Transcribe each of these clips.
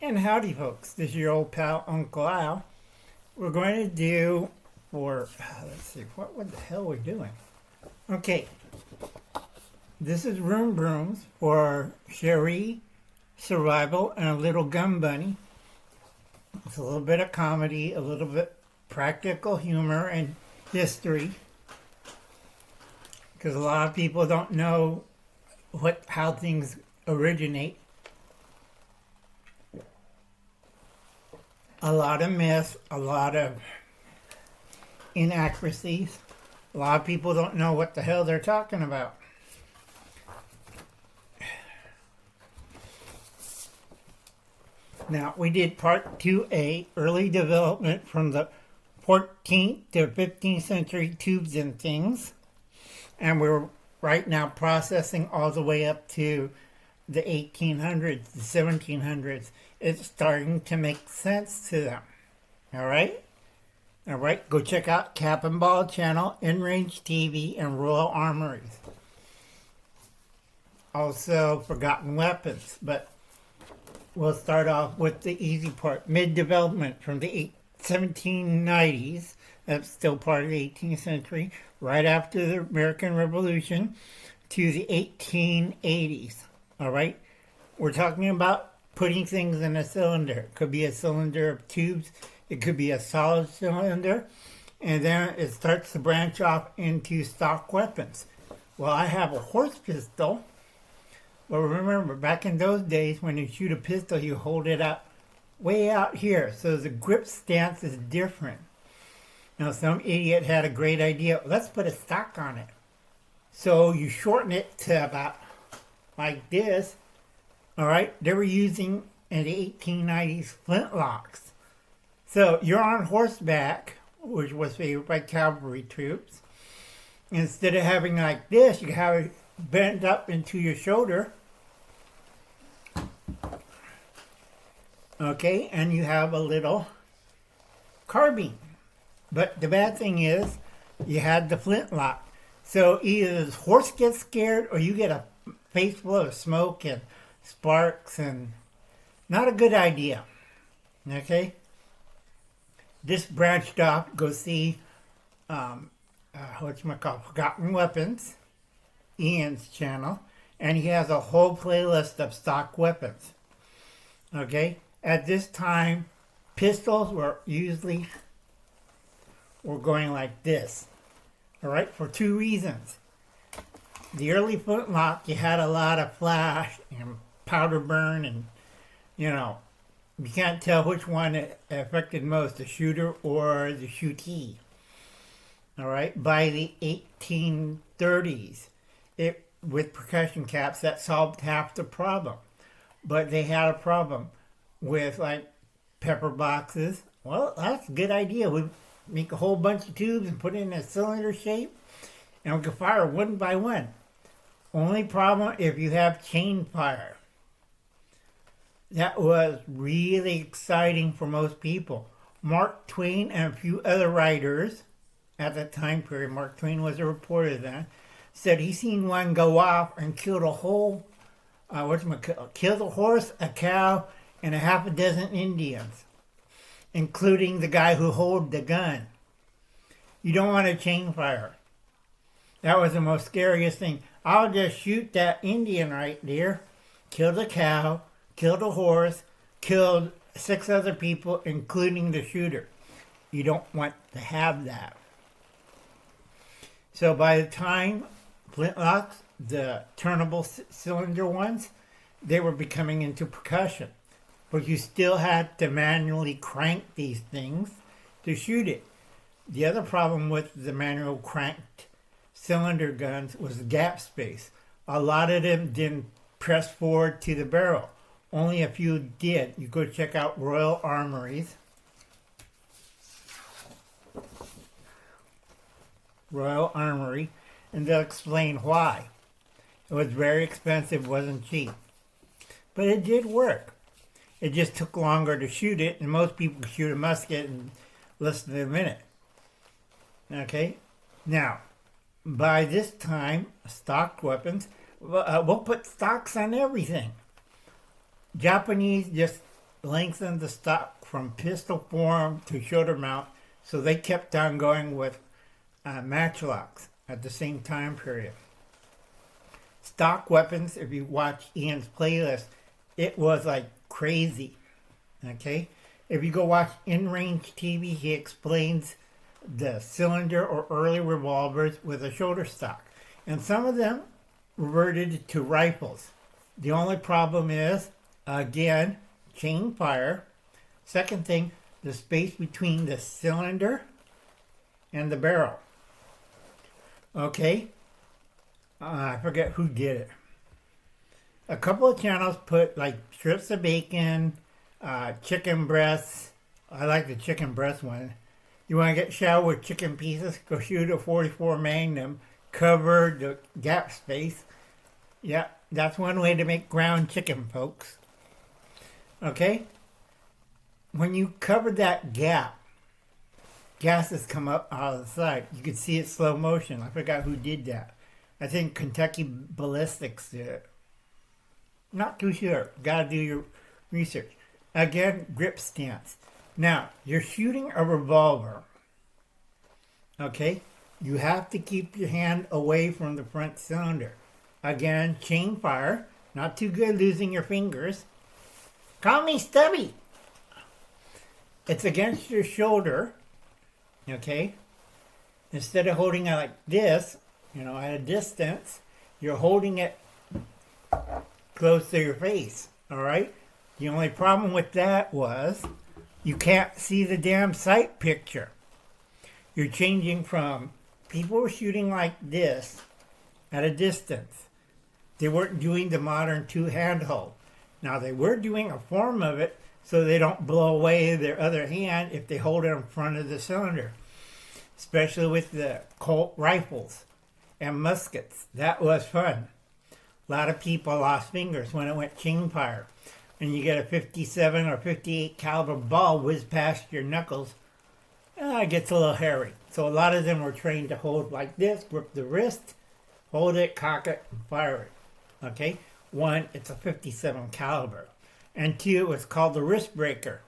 And howdy, folks. This is your old pal, Uncle Al. We're going to do let's see, what the hell are we doing? Okay, this is Room Brooms for Sherry, Survival, and a little Gum Bunny. It's a little bit of comedy, a little bit practical humor, and history. Because a lot of people don't know how things originate. A lot of myths, a lot of inaccuracies. A lot of people don't know what the hell they're talking about. Now, we did part 2A, early development from the 14th to 15th century tubes and things. And we're right now processing all the way up to the 1800s, the 1700s. It's starting to make sense to them. All right? All right, go check out Cap and Ball Channel, InRange TV, and Royal Armories. Also, Forgotten Weapons, but we'll start off with the easy part. Mid-development from the 1790s, that's still part of the 18th century, right after the American Revolution, to the 1880s. All right? We're talking about putting things in a cylinder. It could be a cylinder of tubes. It could be a solid cylinder. And then it starts to branch off into stock weapons. Well, I have a horse pistol. Well, remember, back in those days, when you shoot a pistol, you hold it up way out here. So the grip stance is different. Now, some idiot had a great idea. Let's put a stock on it. So you shorten it to about like this. All right, they were using in the 1890s flintlocks. So you're on horseback, which was favored by cavalry troops. Instead of having like this, you have it bent up into your shoulder. Okay, and you have a little carbine. But the bad thing is, you had the flintlock. So either the horse gets scared or you get a face full of smoke and sparks, and not a good idea. Okay? This branched off. Go see Forgotten Weapons, Ian's channel, and he has a whole playlist of stock weapons. Okay? At this time, pistols were going like this. Alright? For two reasons. The early flintlock, you had a lot of flash and powder burn, and you can't tell which one it affected most, the shooter or the shootee. All right, by the 1830s, with percussion caps, that solved half the problem. But they had a problem with like pepper boxes. Well, that's a good idea. We make a whole bunch of tubes and put it in a cylinder shape, and we can fire one by one. Only problem if you have chain fire. That was really exciting for most people. Mark Twain and a few other writers at that time period, Mark Twain was a reporter then, said he seen one go off and killed a whole, killed a horse, a cow, and a half a dozen Indians, including the guy who held the gun. You don't want a chain fire. That was the most scariest thing. I'll just shoot that Indian right there, kill the cow, killed the horse, killed 6 other people, including the shooter. You don't want to have that. So by the time flintlocks, the turnable cylinder ones, they were becoming into percussion. But you still had to manually crank these things to shoot it. The other problem with the manual cranked cylinder guns was the gap space. A lot of them didn't press forward to the barrel. Only a few did. You go check out Royal Armories. Royal Armory, and they'll explain why. It was very expensive, wasn't cheap. But it did work. It just took longer to shoot it, and most people shoot a musket in less than a minute. Okay? Now, by this time, stock weapons, we'll put stocks on everything. Japanese just lengthened the stock from pistol form to shoulder mount, so they kept on going with matchlocks at the same time period. Stock weapons, if you watch Ian's playlist, it was like crazy. Okay? If you go watch In-Range TV, he explains the cylinder or early revolvers with a shoulder stock. And some of them reverted to rifles. The only problem is, again, chain fire. Second thing, the space between the cylinder and the barrel. Okay? I forget who did it. A couple of channels put like strips of bacon, chicken breasts. I like the chicken breast one. You want to get shot with chicken pieces? Go shoot a 44 Magnum. Cover the gap space. Yeah, that's one way to make ground chicken, folks. Okay? When you cover that gap, gases come up out of the side. You can see it slow motion. I forgot who did that. I think Kentucky Ballistics did it. Not too sure. Gotta do your research. Again, grip stance. Now, you're shooting a revolver. Okay? You have to keep your hand away from the front cylinder. Again, chain fire. Not too good losing your fingers. Call me Stubby. It's against your shoulder. Okay? Instead of holding it like this, at a distance, you're holding it close to your face. Alright? The only problem with that was you can't see the damn sight picture. You're changing from people were shooting like this at a distance. They weren't doing the modern two-hand hold. Now they were doing a form of it so they don't blow away their other hand if they hold it in front of the cylinder. Especially with the Colt rifles and muskets. That was fun. A lot of people lost fingers when it went chain fire. And you get a 57 or 58 caliber ball whiz past your knuckles, it gets a little hairy. So a lot of them were trained to hold like this, grip the wrist, hold it, cock it, and fire it. Okay? One, it's a 57 caliber. And two, it's called the wrist breaker.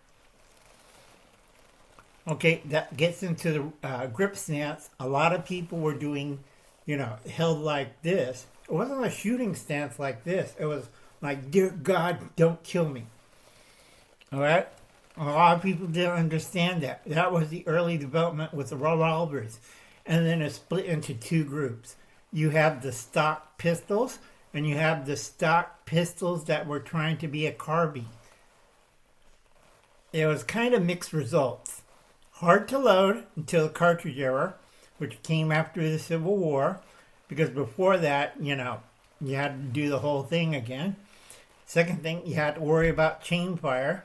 Okay, that gets into the grip stance. A lot of people were doing, held like this. It wasn't a shooting stance like this. It was like, dear God, don't kill me. All right? A lot of people didn't understand that. That was the early development with the revolvers. And then it split into two groups. You have the stock pistols, and you have the stock pistols that were trying to be a carbine. It was kind of mixed results. Hard to load until the cartridge era, which came after the Civil War, because before that, you had to do the whole thing again. Second thing, you had to worry about chain fire.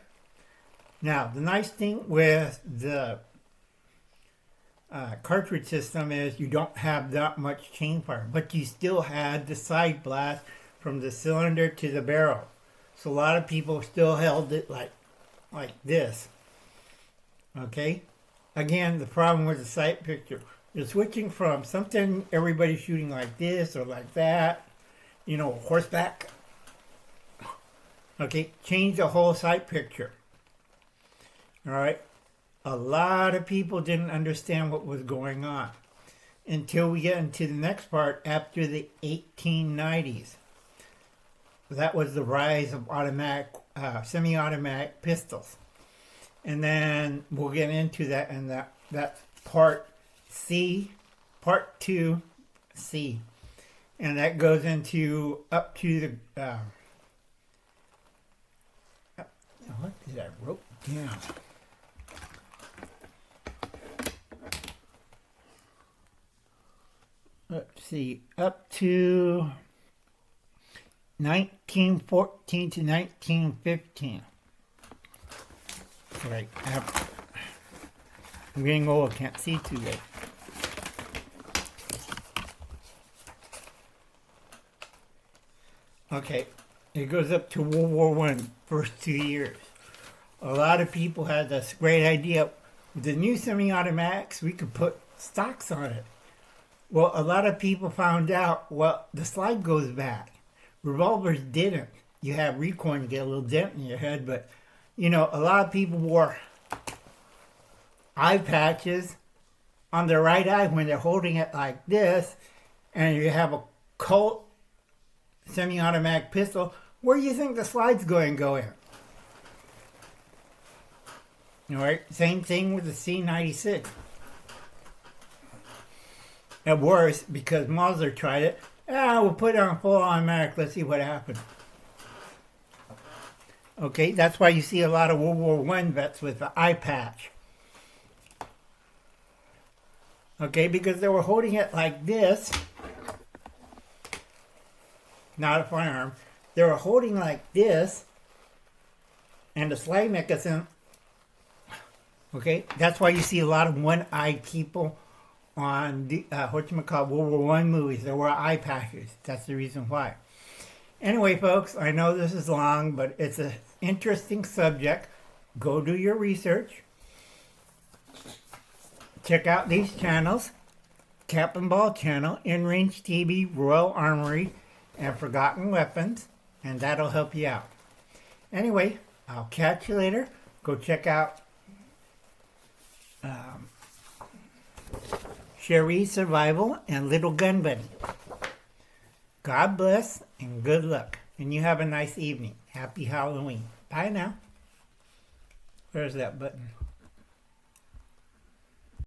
Now, the nice thing with the cartridge system is you don't have that much chain fire, but you still had the side blast from the cylinder to the barrel. So a lot of people still held it like this. Okay? Again, the problem with the sight picture. You're switching from something everybody's shooting like this or like that, horseback. Okay, change the whole sight picture. Alright? A lot of people didn't understand what was going on until we get into the next part after the 1890s. That was the rise of automatic, semi-automatic pistols. And then we'll get into that in that part C, part 2C. And that goes into up to the, what did I wrote down? Let's see, up to 1914 to 1915. Right, I'm getting old, can't see too good. Okay, it goes up to World War I, first 2 years. A lot of people had this great idea. With the new semi-automatics, we could put stocks on it. Well, a lot of people found out, the slide goes back. Revolvers didn't. You have recoil and you get a little dent in your head, but, You know, a lot of people wore eye patches on their right eye when they're holding it like this, and you have a Colt semi-automatic pistol. Where do you think the slide's going to go in? All right, same thing with the C96. At worst, because Mauser tried it, we'll put it on full automatic, let's see what happens. Okay, that's why you see a lot of World War I vets with the eye patch. Okay, because they were holding it like this. Not a firearm. They were holding like this. And the slide mechanism. Okay, that's why you see a lot of one-eyed people on the, World War I movies. There were eye patches. That's the reason why. Anyway, folks, I know this is long, but it's an interesting subject. Go do your research. Check out these channels. Cap and Ball channel, In Range TV, Royal Armory, and Forgotten Weapons. And that'll help you out. Anyway, I'll catch you later. Go check out Sherry's Survival and Little Gun Buddy. God bless and good luck. And you have a nice evening. Happy Halloween. Bye now. Where's that button?